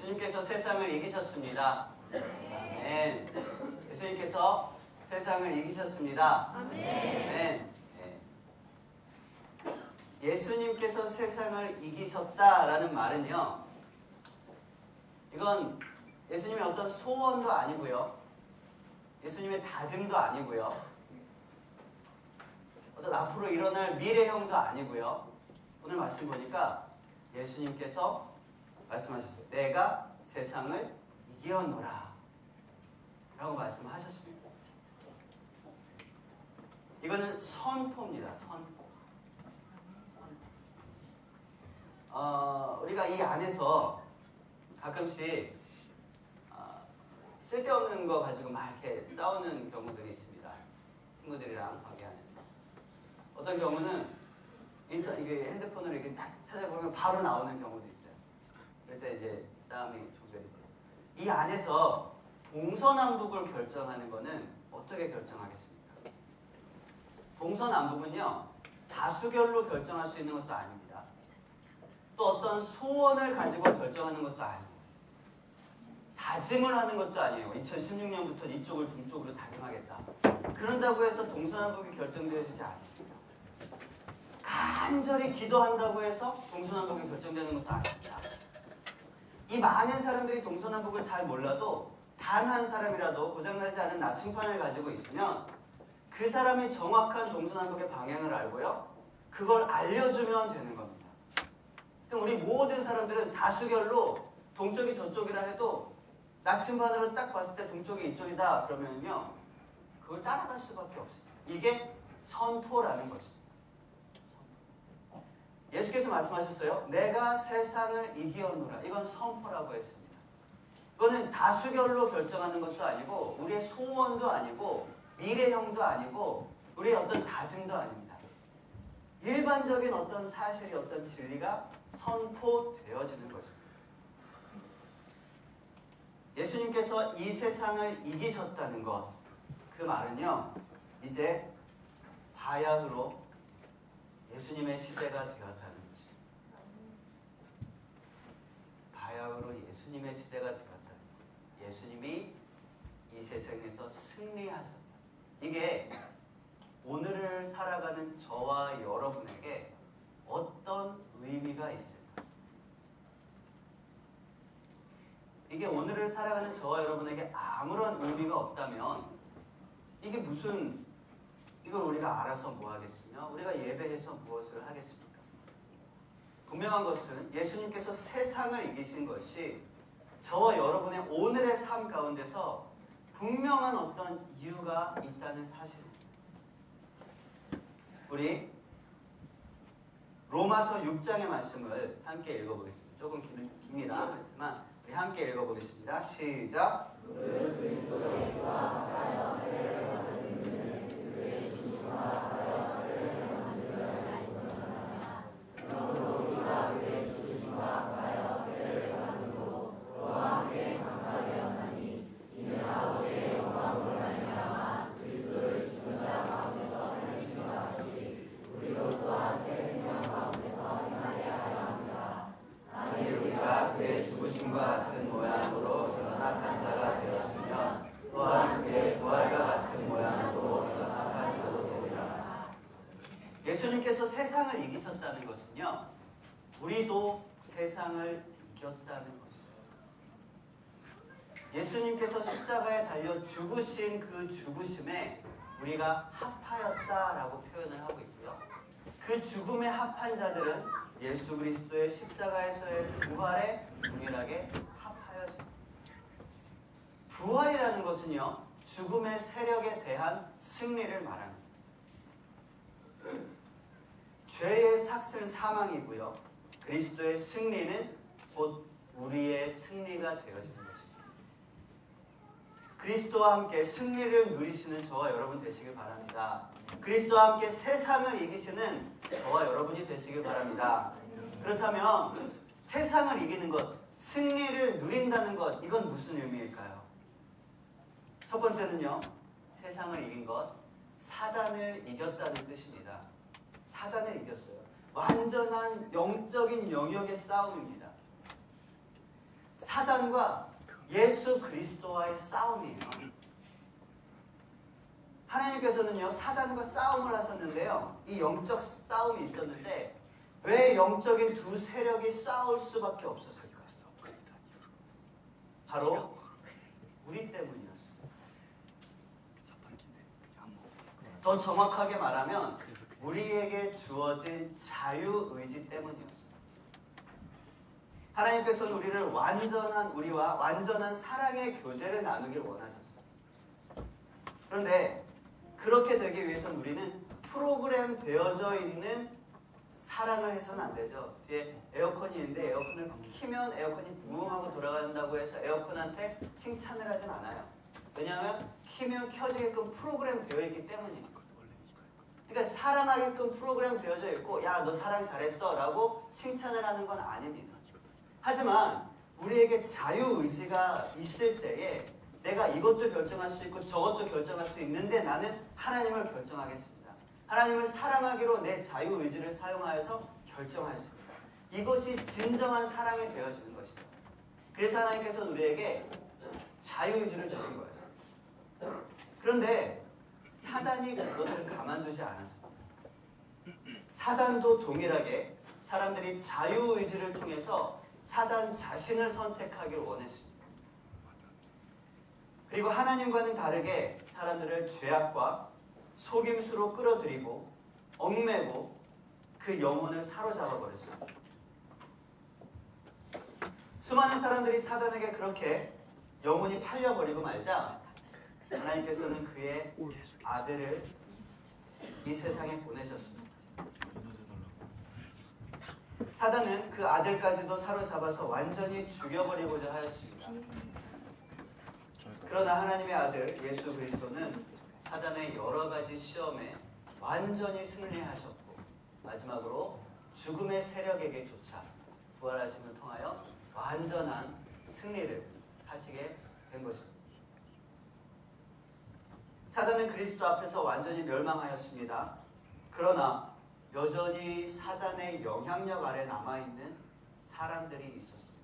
예수님께서 세상을 이기셨습니다. 아멘. 예수님께서 세상을 이기셨습니다. 아멘. 예수님께서 세상을 이기셨다라는 말은요, 이건 예수님의 어떤 소원도 아니고요, 예수님의 다짐도 아니고요, 어떤 앞으로 일어날 미래형도 아니고요. 오늘 말씀 보니까 예수님께서 말씀하셨어요. 내가 세상을 이기었노라 라고 말씀하셨습니다. 이거는 선포입니다. 선포. 우리가 이 안에서 가끔씩 쓸데없는 거 가지고 막 이렇게 싸우는 경우들이 있습니다. 친구들이랑 관계 안에서. 어떤 경우는 이게 핸드폰으로 이렇게 딱 찾아보면 바로 나오는 경우도 있어요. 그럴 때 이제 싸움이 종결이 돼요. 이 안에서 동서남북을 결정하는 거는 어떻게 결정하겠습니까? 동서남북은요, 다수결로 결정할 수 있는 것도 아닙니다. 또 어떤 소원을 가지고 결정하는 것도 아니에요. 다짐을 하는 것도 아니에요. 2016년부터 이쪽을 동쪽으로 다짐하겠다. 그런다고 해서 동서남북이 결정되어지지 않습니다. 간절히 기도한다고 해서 동서남북이 결정되는 것도 아닙니다. 이 많은 사람들이 동서남북을 잘 몰라도 단 한 사람이라도 고장나지 않은 나침판을 가지고 있으면 그 사람이 정확한 동서남북의 방향을 알고요, 그걸 알려주면 되는 겁니다. 그럼 우리 모든 사람들은 다수결로 동쪽이 저쪽이라 해도 나침반으로 딱 봤을 때 동쪽이 이쪽이다 그러면요, 그걸 따라갈 수밖에 없습니다. 이게 선포라는 것입니다. 선포. 예수께서 말씀하셨어요. 내가 세상을 이기었노라. 이건 선포라고 했습니다. 이거는 다수결로 결정하는 것도 아니고 우리의 소원도 아니고 미래형도 아니고 우리의 어떤 다짐도 아닙니다. 일반적인 어떤 사실이, 어떤 진리가 선포되어지는 것입니다. 예수님께서 이 세상을 이기셨다는 것, 그 말은요, 이제 바야흐로 예수님의 시대가 되었다는 것입니다. 바야흐로 예수님의 시대가 되었다는 것. 예수님이 이 세상에서 승리하셨다. 이게 오늘을 살아가는 저와 여러분에게 어떤 의미가 있을까? 이게 오늘을 살아가는 저와 여러분에게 아무런 의미가 없다면 이게 무슨, 이걸 우리가 알아서 뭐 하겠으며 우리가 예배해서 무엇을 하겠습니까? 분명한 것은 예수님께서 세상을 이기신 것이 저와 여러분의 오늘의 삶 가운데서 분명한 어떤 이유가 있다는 사실입니다. 우리 로마서 6장의 말씀을 함께 읽어보겠습니다. 조금 깁니다. 하지만 우리 함께 읽어보겠습니다. 시작. 그의 죽으심과 같은 모양으로 연합한 자가 되었으며 또한 그의 부활과 같은 모양으로 연합한 자도 되리라. 예수님께서 세상을 이기셨다는 것은요, 우리도 세상을 이겼다는 것입니다. 예수님께서 십자가에 달려 죽으신 그 죽으심에 우리가 합하였다라고 표현을 하고 있고요, 그 죽음에 합한 자들은 예수 그리스도의 십자가에서의 부활에 동일하게 합하여집니다. 부활이라는 것은요, 죽음의 세력에 대한 승리를 말합니다. 죄의 삭은 사망이고요, 그리스도의 승리는 곧 우리의 승리가 되어지는 것입니다. 그리스도와 함께 승리를 누리시는 저와 여러분 되시길 바랍니다. 그리스도와 함께 세상을 이기시는 저와 여러분이 되시길 바랍니다. 그렇다면 세상을 이기는 것, 승리를 누린다는 것, 이건 무슨 의미일까요? 첫 번째는요, 세상을 이긴 것, 사단을 이겼다는 뜻입니다. 사단을 이겼어요. 완전한 영적인 영역의 싸움입니다. 사단과 예수 그리스도와의 싸움이에요. 하나님께서는요, 사단과 싸움을 하셨는데요. 이 영적 싸움이 있었는데 왜 영적인 두 세력이 싸울 수밖에 없었을까? 바로 우리 때문이었어요. 더 정확하게 말하면 우리에게 주어진 자유의지 때문이었어요. 하나님께서는 우리와 완전한 사랑의 교제를 나누길 원하셨어요. 그런데 그렇게 되기 위해서는 우리는 프로그램 되어져 있는 사랑을 해서는 안 되죠. 뒤에 에어컨이 있는데 에어컨을 키면 에어컨이 부엉하고 돌아간다고 해서 에어컨한테 칭찬을 하진 않아요. 왜냐하면 키면 켜지게끔 프로그램 되어 있기 때문이에요. 그러니까 사랑하게끔 프로그램 되어져 있고 야, 너 사랑 잘했어 라고 칭찬을 하는 건 아닙니다. 하지만 우리에게 자유의지가 있을 때에 내가 이것도 결정할 수 있고 저것도 결정할 수 있는데 나는 하나님을 결정하겠습니다. 하나님을 사랑하기로 내 자유의지를 사용하여서 결정하였습니다. 이것이 진정한 사랑이 되어지는 것입니다. 그래서 하나님께서 우리에게 자유의지를 주신 거예요. 그런데 사단이 그것을 가만두지 않았습니다. 사단도 동일하게 사람들이 자유의지를 통해서 사단 자신을 선택하기를 원했습니다. 그리고 하나님과는 다르게 사람들을 죄악과 속임수로 끌어들이고 얽매고 그 영혼을 사로잡아 버렸어요. 수많은 사람들이 사단에게 그렇게 영혼이 팔려버리고 말자 하나님께서는 그의 아들을 이 세상에 보내셨습니다. 사단은 그 아들까지도 사로잡아서 완전히 죽여버리고자 하였습니다. 그러나 하나님의 아들 예수 그리스도는 사단의 여러 가지 시험에 완전히 승리하셨고 마지막으로 죽음의 세력에게조차 부활하심을 통하여 완전한 승리를 하시게 된 것입니다. 사단은 그리스도 앞에서 완전히 멸망하였습니다. 그러나 여전히 사단의 영향력 아래 남아있는 사람들이 있었습니다.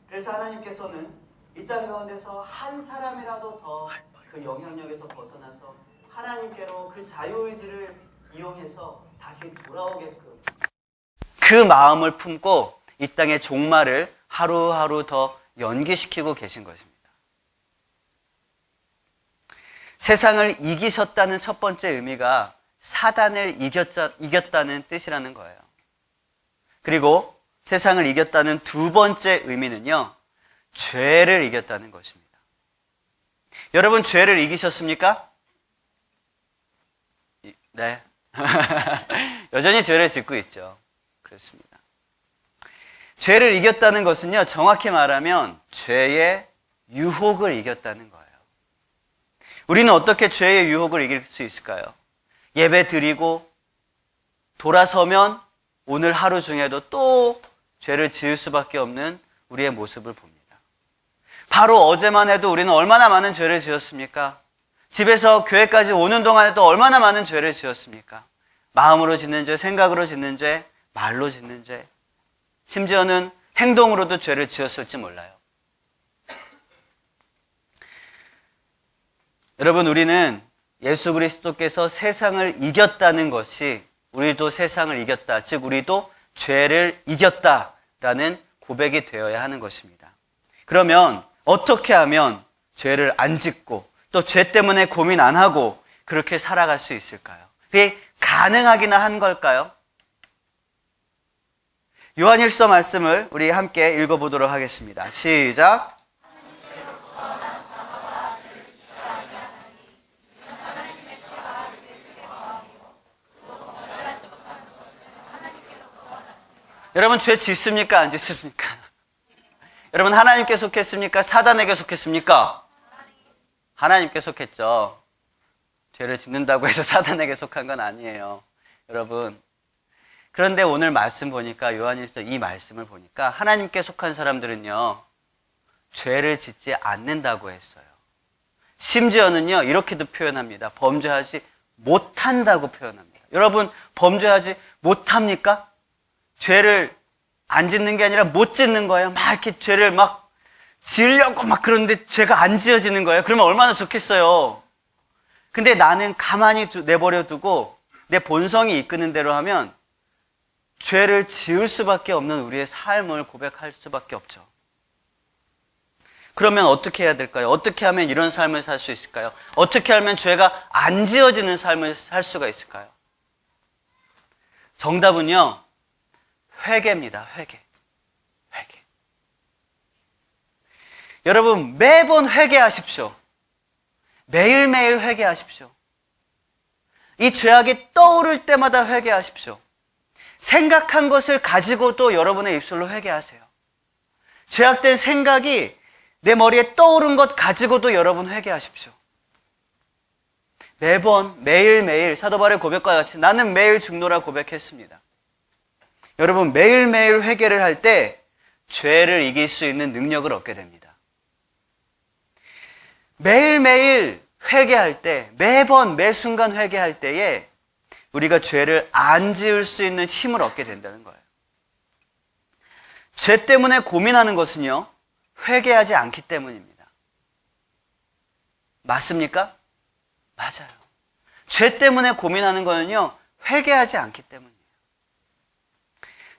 그래서 하나님께서는 이 땅 가운데서 한 사람이라도 더 그 영향력에서 벗어나서 하나님께로 그 자유의지를 이용해서 다시 돌아오게끔 그 마음을 품고 이 땅의 종말을 하루하루 더 연기시키고 계신 것입니다. 세상을 이기셨다는 첫 번째 의미가 사단을 이겼다는 뜻이라는 거예요. 그리고 세상을 이겼다는 두 번째 의미는요, 죄를 이겼다는 것입니다. 여러분, 죄를 이기셨습니까? 네. 여전히 죄를 짓고 있죠. 그렇습니다. 죄를 이겼다는 것은요, 정확히 말하면 죄의 유혹을 이겼다는 거예요. 우리는 어떻게 죄의 유혹을 이길 수 있을까요? 예배 드리고 돌아서면 오늘 하루 중에도 또 죄를 지을 수밖에 없는 우리의 모습을 봅니다. 바로 어제만 해도 우리는 얼마나 많은 죄를 지었습니까? 집에서 교회까지 오는 동안에도 얼마나 많은 죄를 지었습니까? 마음으로 짓는 죄, 생각으로 짓는 죄, 말로 짓는 죄, 심지어는 행동으로도 죄를 지었을지 몰라요. 여러분, 우리는 예수 그리스도께서 세상을 이겼다는 것이 우리도 세상을 이겼다, 즉 우리도 죄를 이겼다라는 고백이 되어야 하는 것입니다. 그러면 어떻게 하면 죄를 안 짓고 또 죄 때문에 고민 안 하고 그렇게 살아갈 수 있을까요? 그게 가능하기나 한 걸까요? 요한일서 말씀을 우리 함께 읽어보도록 하겠습니다. 시작! 여러분, 죄 짓습니까? 안 짓습니까? 여러분, 하나님께 속했습니까? 사단에게 속했습니까? 하나님께 속했죠. 죄를 짓는다고 해서 사단에게 속한 건 아니에요. 여러분, 그런데 오늘 말씀 보니까, 요한일서 이 말씀을 보니까 하나님께 속한 사람들은요, 죄를 짓지 않는다고 했어요. 심지어는요, 이렇게도 표현합니다. 범죄하지 못한다고 표현합니다. 여러분, 범죄하지 못합니까? 죄를 안 짓는 게 아니라 못 짓는 거예요. 막 이렇게 죄를 막 지으려고 막 그러는데 죄가 안 지어지는 거예요. 그러면 얼마나 좋겠어요. 근데 나는 가만히 내버려 두고 내 본성이 이끄는 대로 하면 죄를 지을 수밖에 없는 우리의 삶을 고백할 수밖에 없죠. 그러면 어떻게 해야 될까요? 어떻게 하면 이런 삶을 살 수 있을까요? 어떻게 하면 죄가 안 지어지는 삶을 살 수가 있을까요? 정답은요, 회개입니다. 회개. 여러분, 매번 회개하십시오. 매일매일 회개하십시오. 이 죄악이 떠오를 때마다 회개하십시오. 생각한 것을 가지고도 여러분의 입술로 회개하세요. 죄악된 생각이 내 머리에 떠오른 것 가지고도 여러분 회개하십시오. 매번 매일매일 사도 바울의 고백과 같이 나는 매일 죽노라 고백했습니다. 여러분, 매일매일 회개를 할 때 죄를 이길 수 있는 능력을 얻게 됩니다. 매일매일 회개할 때, 매번 매순간 회개할 때에 우리가 죄를 안 지을 수 있는 힘을 얻게 된다는 거예요. 죄 때문에 고민하는 것은요, 회개하지 않기 때문입니다. 맞습니까? 맞아요. 죄 때문에 고민하는 거는요, 회개하지 않기 때문이에요.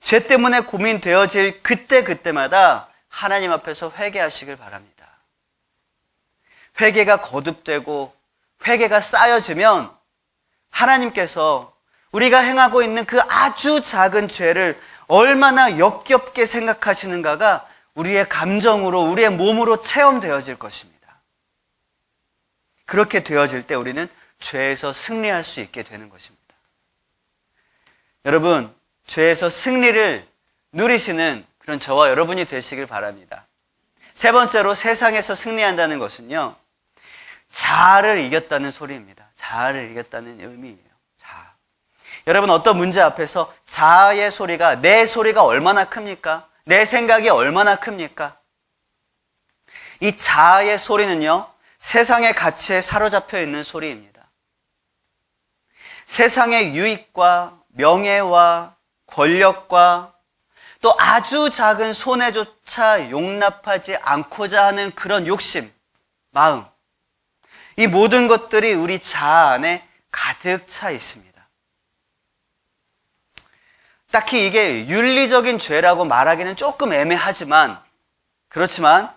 죄 때문에 고민되어질 그때마다 하나님 앞에서 회개하시길 바랍니다. 회개가 거듭되고 회개가 쌓여지면 하나님께서 우리가 행하고 있는 그 아주 작은 죄를 얼마나 역겹게 생각하시는가가 우리의 감정으로, 우리의 몸으로 체험되어질 것입니다. 그렇게 되어질 때 우리는 죄에서 승리할 수 있게 되는 것입니다. 여러분, 죄에서 승리를 누리시는 그런 저와 여러분이 되시길 바랍니다. 세 번째로 세상에서 승리한다는 것은요, 자아를 이겼다는 소리입니다. 자아를 이겼다는 의미예요. 자아. 여러분, 어떤 문제 앞에서 자아의 소리가, 내 소리가 얼마나 큽니까? 내 생각이 얼마나 큽니까? 이 자아의 소리는요, 세상의 가치에 사로잡혀 있는 소리입니다. 세상의 유익과 명예와 권력과 또 아주 작은 손해조차 용납하지 않고자 하는 그런 욕심, 마음, 이 모든 것들이 우리 자아 안에 가득 차 있습니다. 딱히 이게 윤리적인 죄라고 말하기는 조금 애매하지만, 그렇지만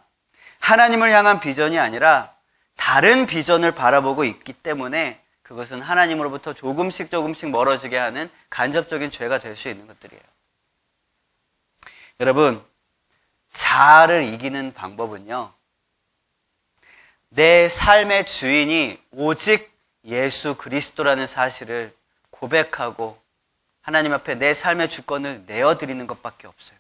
하나님을 향한 비전이 아니라 다른 비전을 바라보고 있기 때문에 그것은 하나님으로부터 조금씩 멀어지게 하는 간접적인 죄가 될 수 있는 것들이에요. 여러분, 자아를 이기는 방법은요, 내 삶의 주인이 오직 예수 그리스도라는 사실을 고백하고 하나님 앞에 내 삶의 주권을 내어드리는 것밖에 없어요.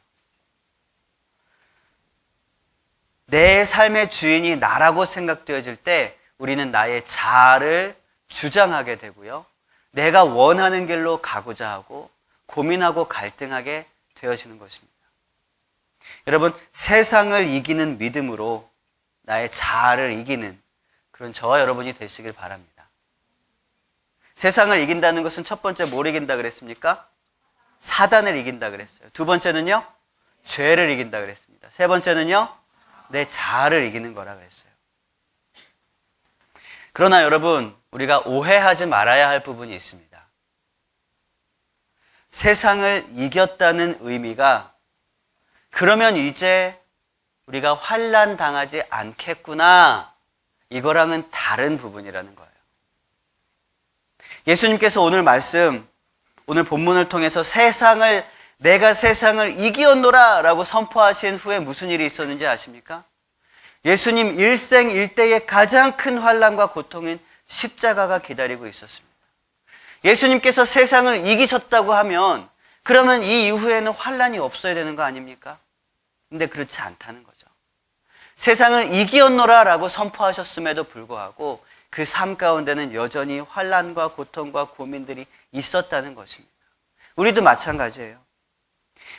내 삶의 주인이 나라고 생각되어질 때 우리는 나의 자아를 주장하게 되고요, 내가 원하는 길로 가고자 하고 고민하고 갈등하게 되어지는 것입니다. 여러분, 세상을 이기는 믿음으로 나의 자아를 이기는 그런 저와 여러분이 되시길 바랍니다. 세상을 이긴다는 것은 첫 번째 뭘 이긴다 그랬습니까? 사단을 이긴다 그랬어요. 두 번째는요, 죄를 이긴다 그랬습니다. 세 번째는요, 내 자아를 이기는 거라 그랬어요. 그러나 여러분, 우리가 오해하지 말아야 할 부분이 있습니다. 세상을 이겼다는 의미가 그러면 이제 우리가 환난 당하지 않겠구나, 이거랑은 다른 부분이라는 거예요. 예수님께서 오늘 말씀, 오늘 본문을 통해서 내가 세상을 이기었노라 라고 선포하신 후에 무슨 일이 있었는지 아십니까? 예수님 일생일대의 가장 큰 환난과 고통인 십자가가 기다리고 있었습니다. 예수님께서 세상을 이기셨다고 하면 그러면 이 이후에는 환난이 없어야 되는 거 아닙니까? 근데 그렇지 않다는 거죠. 세상을 이기었노라 라고 선포하셨음에도 불구하고 그 삶 가운데는 여전히 환난과 고통과 고민들이 있었다는 것입니다. 우리도 마찬가지예요.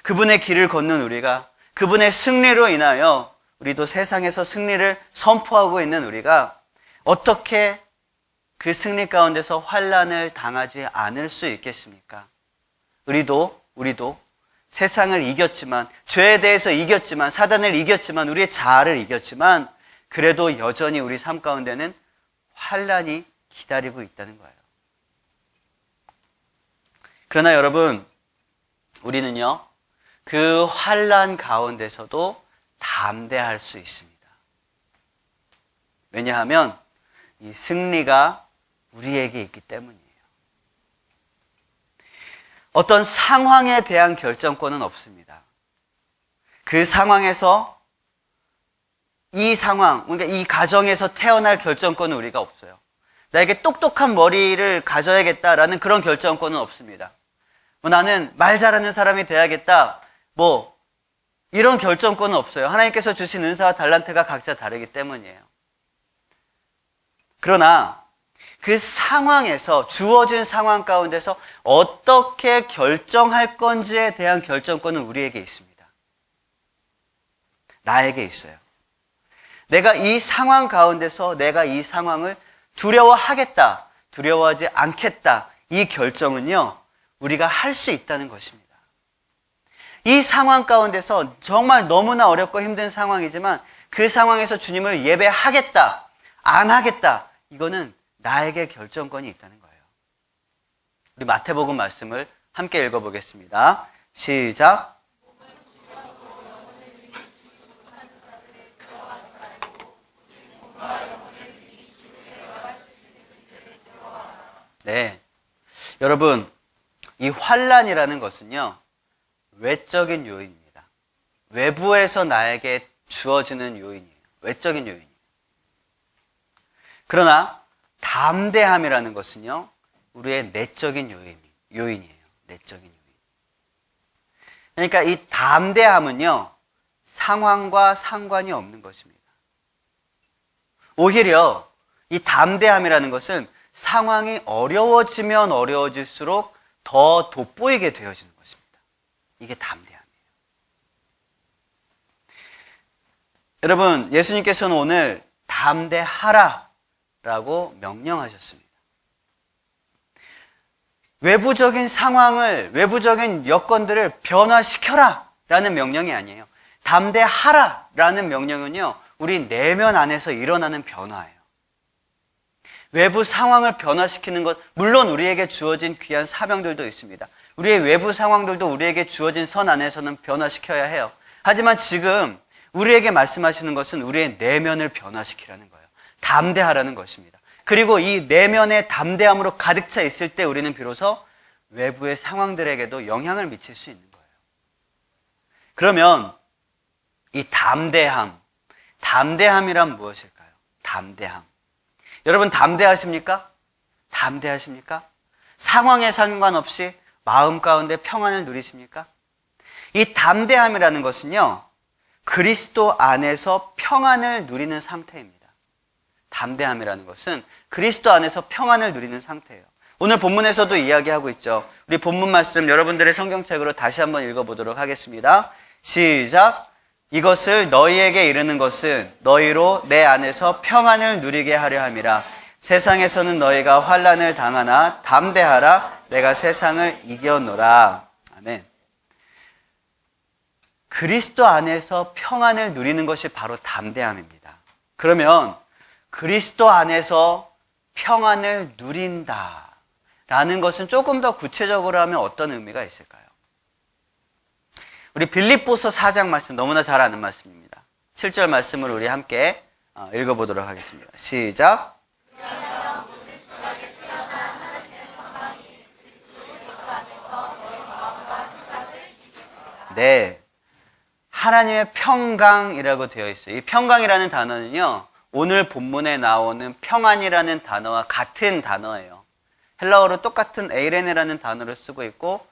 그분의 길을 걷는 우리가, 그분의 승리로 인하여 우리도 세상에서 승리를 선포하고 있는 우리가 어떻게 그 승리 가운데서 환난을 당하지 않을 수 있겠습니까? 우리도 세상을 이겼지만, 죄에 대해서 이겼지만, 사단을 이겼지만, 우리의 자아를 이겼지만, 그래도 여전히 우리 삶 가운데는 환란이 기다리고 있다는 거예요. 그러나 여러분, 우리는요, 그 환란 가운데서도 담대할 수 있습니다. 왜냐하면 이 승리가 우리에게 있기 때문이에요. 어떤 상황에 대한 결정권은 없습니다. 그 상황에서 이 상황, 그러니까 이 가정에서 태어날 결정권은 우리가 없어요. 나에게 똑똑한 머리를 가져야겠다라는 그런 결정권은 없습니다. 나는 말 잘하는 사람이 돼야겠다. 이런 결정권은 없어요. 하나님께서 주신 은사와 달란트가 각자 다르기 때문이에요. 그러나 그 상황에서, 주어진 상황 가운데서 어떻게 결정할 건지에 대한 결정권은 우리에게 있습니다. 나에게 있어요. 내가 이 상황 가운데서 내가 이 상황을 두려워하겠다, 두려워하지 않겠다, 이 결정은요, 우리가 할 수 있다는 것입니다. 이 상황 가운데서 정말 너무나 어렵고 힘든 상황이지만 그 상황에서 주님을 예배하겠다, 안 하겠다, 이거는 나에게 결정권이 있다는 거예요. 우리 마태복음 말씀을 함께 읽어보겠습니다. 시작. 네, 여러분, 이 환란이라는 것은요, 외적인 요인입니다. 외부에서 나에게 주어지는 요인이에요. 외적인 요인이에요. 그러나 담대함이라는 것은요, 우리의 내적인 요인이에요. 내적인 요인. 그러니까 이 담대함은요, 상황과 상관이 없는 것입니다. 오히려 이 담대함이라는 것은 상황이 어려워지면 어려워질수록 더 돋보이게 되어지는 것입니다. 이게 담대함이에요. 여러분, 예수님께서는 오늘 담대하라 라고 명령하셨습니다. 외부적인 상황을, 외부적인 여건들을 변화시켜라 라는 명령이 아니에요. 담대하라 라는 명령은요, 우리 내면 안에서 일어나는 변화예요. 외부 상황을 변화시키는 것, 물론 우리에게 주어진 귀한 사명들도 있습니다. 우리의 외부 상황들도 우리에게 주어진 선 안에서는 변화시켜야 해요. 하지만 지금 우리에게 말씀하시는 것은 우리의 내면을 변화시키라는 거예요. 담대하라는 것입니다. 그리고 이 내면의 담대함으로 가득 차 있을 때 우리는 비로소 외부의 상황들에게도 영향을 미칠 수 있는 거예요. 그러면 이 담대함이란 무엇일까요? 담대함. 여러분, 담대하십니까? 담대하십니까? 상황에 상관없이 마음 가운데 평안을 누리십니까? 이 담대함이라는 것은요, 그리스도 안에서 평안을 누리는 상태입니다. 담대함이라는 것은 그리스도 안에서 평안을 누리는 상태예요. 오늘 본문에서도 이야기하고 있죠. 우리 본문 말씀 여러분들의 성경책으로 다시 한번 읽어보도록 하겠습니다. 시작. 이것을 너희에게 이르는 것은 너희로 내 안에서 평안을 누리게 하려 함이라. 세상에서는 너희가 환난을 당하나 담대하라. 내가 세상을 이겨노라. 아멘. 그리스도 안에서 평안을 누리는 것이 바로 담대함입니다. 그러면 그리스도 안에서 평안을 누린다라는 것은 조금 더 구체적으로 하면 어떤 의미가 있을까요? 우리 빌립보서 4장 말씀, 너무나 잘 아는 말씀입니다. 7절 말씀을 우리 함께 읽어보도록 하겠습니다. 시작. 네, 하나님의 평강이라고 되어 있어요. 이 평강이라는 단어는요, 오늘 본문에 나오는 평안이라는 단어와 같은 단어예요. 헬라어로 똑같은 에이레네라는 단어를 쓰고 있고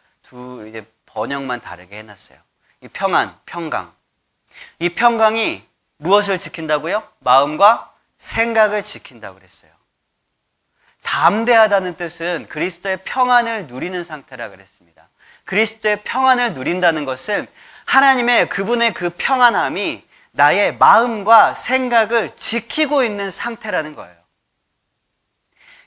이제 번역만 다르게 해놨어요. 이 평강. 이 평강이 무엇을 지킨다고요? 마음과 생각을 지킨다고 그랬어요. 담대하다는 뜻은 그리스도의 평안을 누리는 상태라 그랬습니다. 그리스도의 평안을 누린다는 것은 하나님의 그분의 그 평안함이 나의 마음과 생각을 지키고 있는 상태라는 거예요.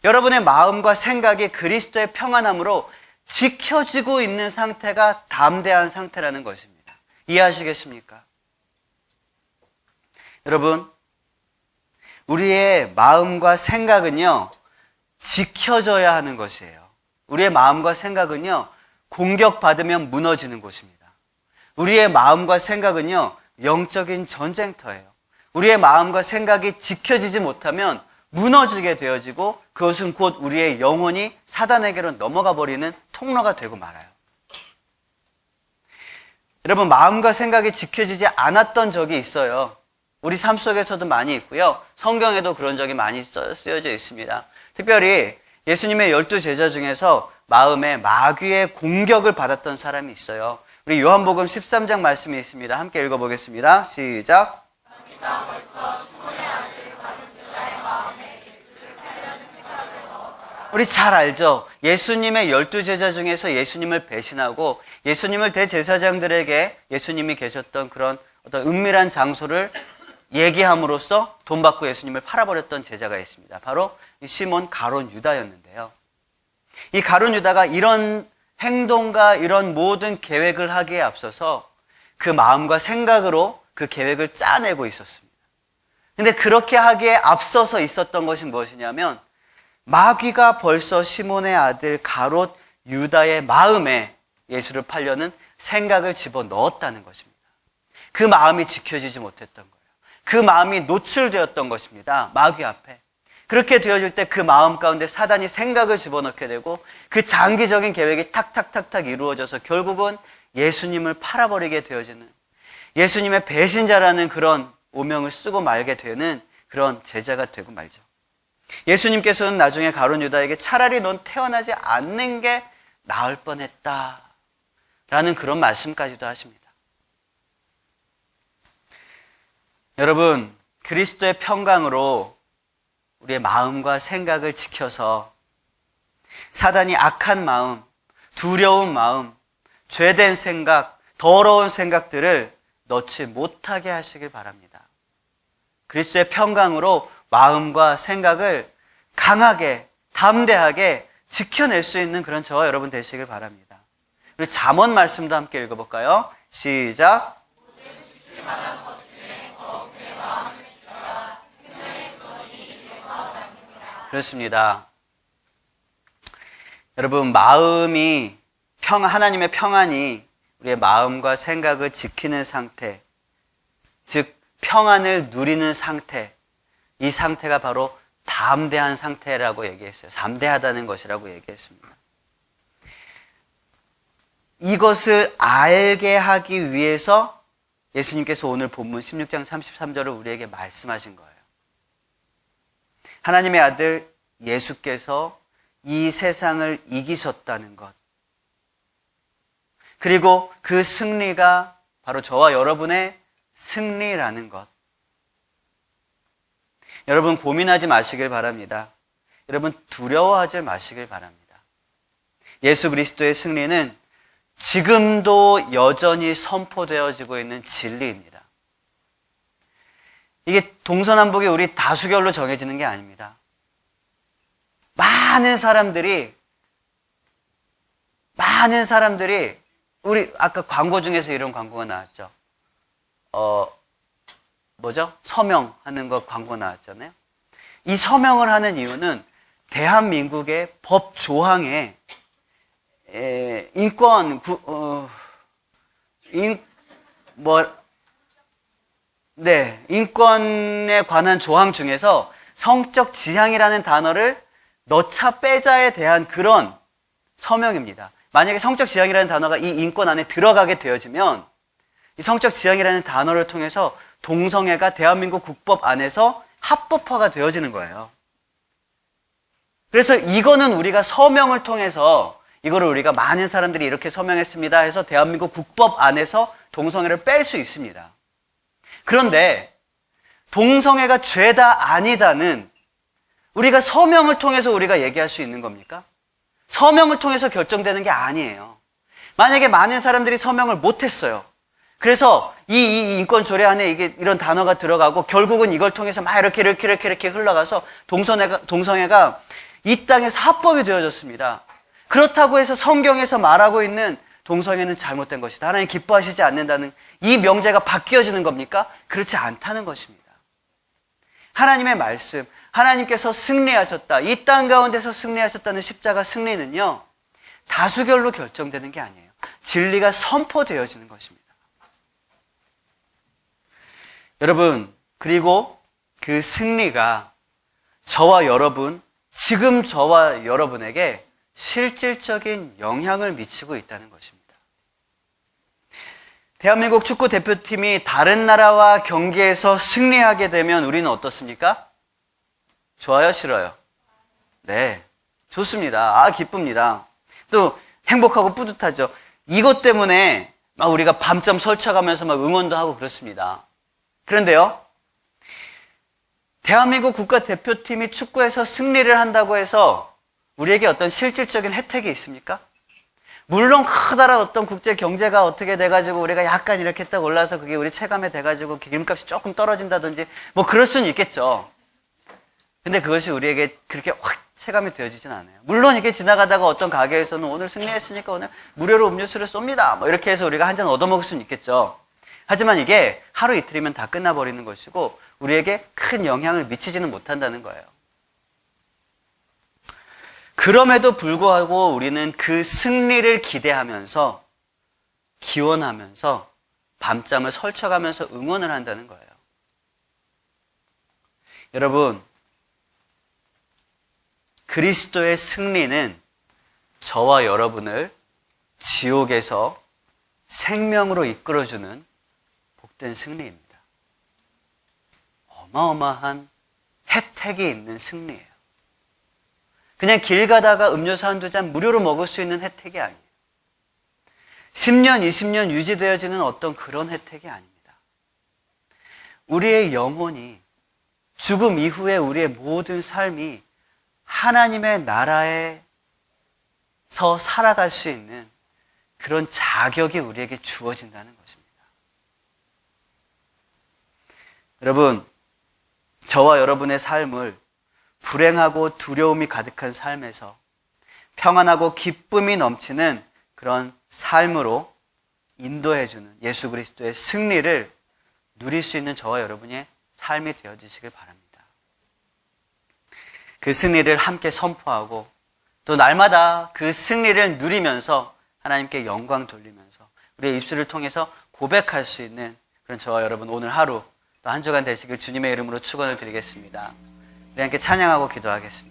여러분의 마음과 생각이 그리스도의 평안함으로 지켜지고 있는 상태가 담대한 상태라는 것입니다. 이해하시겠습니까? 여러분, 우리의 마음과 생각은요, 지켜져야 하는 것이에요. 우리의 마음과 생각은요, 공격받으면 무너지는 곳입니다. 우리의 마음과 생각은요, 영적인 전쟁터예요. 우리의 마음과 생각이 지켜지지 못하면 무너지게 되어지고 그것은 곧 우리의 영혼이 사단에게로 넘어가 버리는 통로가 되고 말아요. 여러분, 마음과 생각이 지켜지지 않았던 적이 있어요. 우리 삶 속에서도 많이 있고요. 성경에도 그런 적이 많이 쓰여져 있습니다. 특별히 예수님의 12 제자 중에서 마음에 마귀의 공격을 받았던 사람이 있어요. 우리 요한복음 13장 말씀이 있습니다. 함께 읽어보겠습니다. 시작. 우리 잘 알죠? 예수님의 12 제자 중에서 예수님을 배신하고 예수님을 대제사장들에게 예수님이 계셨던 그런 어떤 은밀한 장소를 얘기함으로써 돈 받고 예수님을 팔아버렸던 제자가 있습니다. 바로 시몬 가룟 유다였는데요. 이 가룟 유다가 이런 행동과 이런 모든 계획을 하기에 앞서서 그 마음과 생각으로 그 계획을 짜내고 있었습니다. 근데 그렇게 하기에 앞서서 있었던 것이 무엇이냐면 마귀가 벌써 시몬의 아들 가롯 유다의 마음에 예수를 팔려는 생각을 집어넣었다는 것입니다. 그 마음이 지켜지지 못했던 거예요. 그 마음이 노출되었던 것입니다. 마귀 앞에. 그렇게 되어질 때 그 마음 가운데 사단이 생각을 집어넣게 되고 그 장기적인 계획이 탁탁탁탁 이루어져서 결국은 예수님을 팔아버리게 되어지는, 예수님의 배신자라는 그런 오명을 쓰고 말게 되는 그런 제자가 되고 말죠. 예수님께서는 나중에 가룟 유다에게 차라리 넌 태어나지 않는 게 나을 뻔했다 라는 그런 말씀까지도 하십니다. 여러분, 그리스도의 평강으로 우리의 마음과 생각을 지켜서 사단이 악한 마음, 두려운 마음, 죄된 생각, 더러운 생각들을 넣지 못하게 하시길 바랍니다. 그리스도의 평강으로 마음과 생각을 강하게, 담대하게 지켜낼 수 있는 그런 저와 여러분 되시길 바랍니다. 우리 잠언 말씀도 함께 읽어볼까요? 시작. 그렇습니다. 여러분, 마음이 하나님의 평안이 우리의 마음과 생각을 지키는 상태, 즉 평안을 누리는 상태, 이 상태가 바로 담대한 상태라고 얘기했어요. 담대하다는 것이라고 얘기했습니다. 이것을 알게 하기 위해서 예수님께서 오늘 본문 16장 33절을 우리에게 말씀하신 거예요. 하나님의 아들 예수께서 이 세상을 이기셨다는 것, 그리고 그 승리가 바로 저와 여러분의 승리라는 것. 여러분, 고민하지 마시길 바랍니다. 여러분, 두려워하지 마시길 바랍니다. 예수 그리스도의 승리는 지금도 여전히 선포되어지고 있는 진리입니다. 이게 동서남북이 우리 다수결로 정해지는 게 아닙니다. 많은 사람들이 우리 아까 광고 중에서 이런 광고가 나왔죠. 서명하는 거 광고 나왔잖아요. 이 서명을 하는 이유는 대한민국의 법 조항에 인권에 관한 조항 중에서 성적 지향이라는 단어를 넣자 빼자에 대한 그런 서명입니다. 만약에 성적 지향이라는 단어가 이 인권 안에 들어가게 되어지면 이 성적 지향이라는 단어를 통해서 동성애가 대한민국 국법 안에서 합법화가 되어지는 거예요. 그래서 이거는 우리가 서명을 통해서 이거를 우리가 많은 사람들이 이렇게 서명했습니다 해서 대한민국 국법 안에서 동성애를 뺄 수 있습니다. 그런데 동성애가 죄다 아니다는 우리가 서명을 통해서 우리가 얘기할 수 있는 겁니까? 서명을 통해서 결정되는 게 아니에요. 만약에 많은 사람들이 서명을 못했어요. 그래서 이 인권 조례 안에 이런 단어가 들어가고 결국은 이걸 통해서 막 이렇게 흘러가서 동성애가 이 땅에서 합법이 되어졌습니다. 그렇다고 해서 성경에서 말하고 있는 동성애는 잘못된 것이다, 하나님 기뻐하시지 않는다는 이 명제가 바뀌어지는 겁니까? 그렇지 않다는 것입니다. 하나님의 말씀, 하나님께서 승리하셨다, 이 땅 가운데서 승리하셨다는 십자가 승리는요, 다수결로 결정되는 게 아니에요. 진리가 선포되어지는 것입니다. 여러분, 그리고 그 승리가 저와 여러분, 지금 저와 여러분에게 실질적인 영향을 미치고 있다는 것입니다. 대한민국 축구 대표팀이 다른 나라와 경기에서 승리하게 되면 우리는 어떻습니까? 좋아요, 싫어요? 네, 좋습니다. 기쁩니다. 또 행복하고 뿌듯하죠. 이것 때문에 막 우리가 밤잠 설쳐가면서 막 응원도 하고 그렇습니다. 그런데요, 대한민국 국가대표팀이 축구에서 승리를 한다고 해서 우리에게 어떤 실질적인 혜택이 있습니까? 물론 커다란 어떤 국제 경제가 어떻게 돼가지고 우리가 약간 이렇게 딱 올라서 그게 우리 체감에 돼가지고 기름값이 조금 떨어진다든지 뭐 그럴 수는 있겠죠. 근데 그것이 우리에게 그렇게 확 체감이 되어지진 않아요. 물론 이게 지나가다가 어떤 가게에서는 오늘 승리했으니까 오늘 무료로 음료수를 쏩니다, 뭐 이렇게 해서 우리가 한 잔 얻어먹을 수는 있겠죠. 하지만 이게 하루 이틀이면 다 끝나버리는 것이고 우리에게 큰 영향을 미치지는 못한다는 거예요. 그럼에도 불구하고 우리는 그 승리를 기대하면서, 기원하면서 밤잠을 설쳐가면서 응원을 한다는 거예요. 여러분, 그리스도의 승리는 저와 여러분을 지옥에서 생명으로 이끌어주는 복된 승리입니다. 어마어마한 혜택이 있는 승리예요. 그냥 길 가다가 음료수 한두 잔 무료로 먹을 수 있는 혜택이 아니에요. 10년, 20년 유지되어지는 어떤 그런 혜택이 아닙니다. 우리의 영혼이, 죽음 이후에 우리의 모든 삶이 하나님의 나라에서 살아갈 수 있는 그런 자격이 우리에게 주어진다는 것입니다. 여러분, 저와 여러분의 삶을 불행하고 두려움이 가득한 삶에서 평안하고 기쁨이 넘치는 그런 삶으로 인도해주는 예수 그리스도의 승리를 누릴 수 있는 저와 여러분의 삶이 되어지시길 바랍니다. 그 승리를 함께 선포하고 또 날마다 그 승리를 누리면서 하나님께 영광 돌리면서 우리의 입술을 통해서 고백할 수 있는 그런 저와 여러분 오늘 하루 또 한 주간 되시길 주님의 이름으로 축원을 드리겠습니다. 우리 함께 찬양하고 기도하겠습니다.